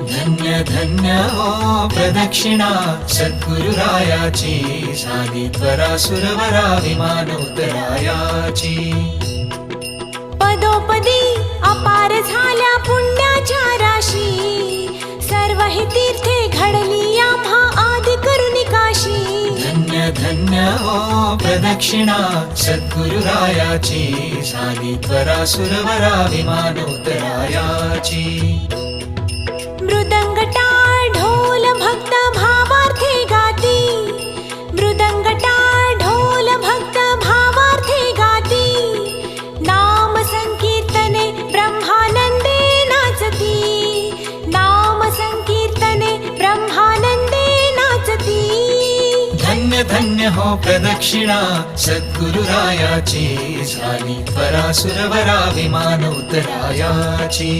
धन्य धन्य हो प्रदक्षिणा सद्गुरुरायाची, झाली त्वरा सुरवरा विमान उतरायाची. पदोपदी अपार झाल्या पुण्याच्या राशी, सर्व ही तीर्थे घडली आम्हा आदि करुणी काशी. धन्य धन्य हो प्रदक्षिणा सद्गुरुरायाची, झाली त्वरा सुरवरा विमान उतरायाची. मृदंग टाळ ढोल भक्त भावार्थे गाती, मृदंग टाळ ढोल भक्त भावार्थे गाती. नाम संकीर्तने ब्रह्मानंदे नाचती, नाम संकीर्तने ब्रह्मानंदे नाचती. धन्य धन्य हो प्रदक्षिणा सद्गुरुरायाची, झाली त्वरा सुरवरा विमान उतरायाची.